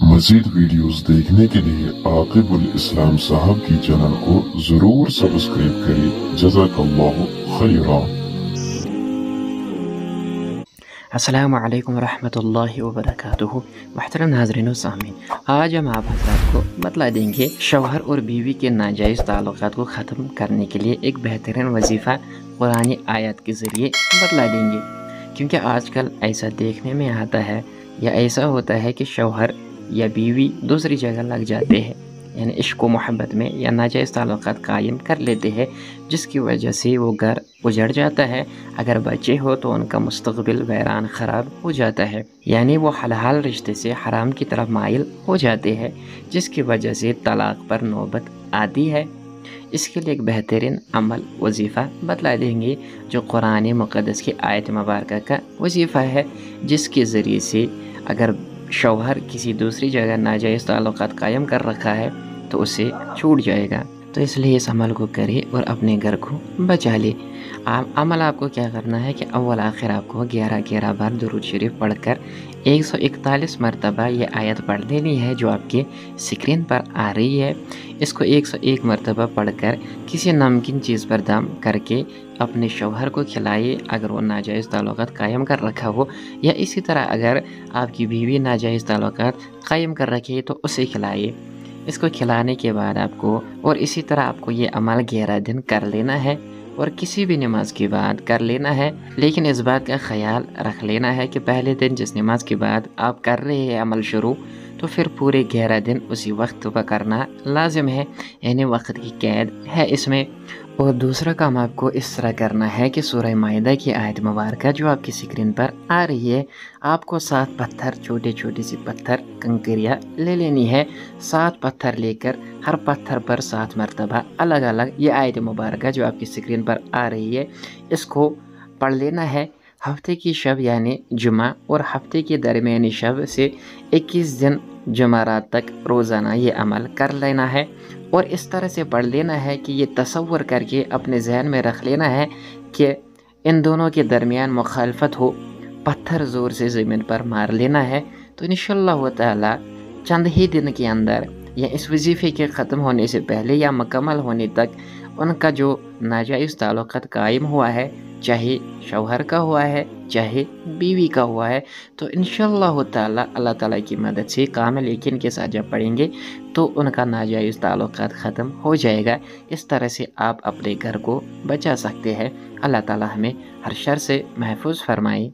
मज़ीद वीडियोस देखने के लिए आकिबुल इस्लाम साहब की चैनल को जरूर सब्सक्राइब करें। जज़ाकल्लाहु खैरा। अस्सलामु अलैकुम रहमतुल्लाहि व बरकातुहू। मुहतरम नाज़रीन व सामीन, आज हम आप हज़रात को बतला देंगे शौहर और बीवी के नाजायज़ ताल्लुकात को ख़त्म करने के लिए एक बेहतरीन वजीफ़ा कुरानी आयत के ज़रिए बतला देंगे। क्योंकि आजकल ऐसा देखने में आता है या ऐसा होता है कि शौहर या बीवी दूसरी जगह लग जाते हैं, यानी इश्क व मोहब्बत में या नाजायज़ ताल्लुकात कायम कर लेते हैं, जिसकी वजह से वो घर उजड़ जाता है। अगर बच्चे हो तो उनका मुस्तकबिल वैरान ख़राब हो जाता है, यानी वो हलाल रिश्ते से हराम की तरफ माइल हो जाते हैं, जिसकी वजह से तलाक़ पर नौबत आती है। इसके लिए एक बेहतरीन अमल वजीफ़ा बतला देंगे जो कुरान मुक़द्दस की आयत मुबारक का वजीफ़ा है, जिसके ज़रिए से अगर शौहर किसी दूसरी जगह नाजायज़ ताल्लुकात कायम कर रखा है तो उसे छूट जाएगा। तो इसलिए इस अमल को करें और अपने घर को बचा ले। अमल आपको क्या करना है कि अव्वल आखिर आपको 11 बार दुरूद शरीफ पढ़कर 141 मरतबा ये आयत पढ़ लेनी है जो आपके स्क्रीन पर आ रही है। इसको 101 मरतबा पढ़कर किसी नमकीन चीज़ पर दम करके अपने शौहर को खिलाइए अगर वो नाजायज़ ताल्लुकात कायम कर रखा हो, या इसी तरह अगर आपकी बीवी नाजायज़ ताल्लुकात कायम कर रखी है तो उसे खिलाइए। इसको खिलाने के बाद आपको और इसी तरह आपको ये अमल 11 दिन कर लेना है और किसी भी नमाज के बाद कर लेना है। लेकिन इस बात का ख्याल रख लेना है कि पहले दिन जिस नमाज के बाद आप कर रहे हैं अमल शुरू, तो फिर पूरे 11 दिन उसी वक्त पर करना लाजिम है, यानी वक्त की कैद है इसमें। और दूसरा काम आपको इस तरह करना है कि सूरह माइदा की आयत मुबारक जो आपकी स्क्रीन पर आ रही है, आपको 7 पत्थर, छोटे छोटे से पत्थर, कंकरियाँ ले लेनी है। 7 पत्थर लेकर हर पत्थर पर 7 मरतबा अलग अलग ये आयत मुबारक जो आपकी स्क्रीन पर आ रही है, इसको पढ़ लेना है। हफ्ते की शब यानी जुमा और हफ्ते के दरमियानी शब से 21 दिन जुमारात तक रोज़ाना ये अमल कर लेना है। और इस तरह से पढ़ लेना है कि ये तसव्वुर करके अपने जहन में रख लेना है कि इन दोनों के दरमियान मुखालफत हो, पत्थर ज़ोर से ज़मीन पर मार लेना है। तो इंशाअल्लाह ताला चंद ही दिन के अंदर या इस वजीफ़े के ख़त्म होने से पहले या मुकम्मल होने तक उनका जो नाजायज़ ताल्लुकात कायम हुआ है, चाहे शौहर का हुआ है चाहे बीवी का हुआ है, तो इंशाअल्लाह ताला अल्लाह ताला की मदद से कामिल यकीन के साथ जब पढ़ेंगे तो उनका नाजायज़ ताल्लुकात ख़त्म हो जाएगा। इस तरह से आप अपने घर को बचा सकते हैं। अल्लाह ताला हमें हर शर से महफूज फरमाए।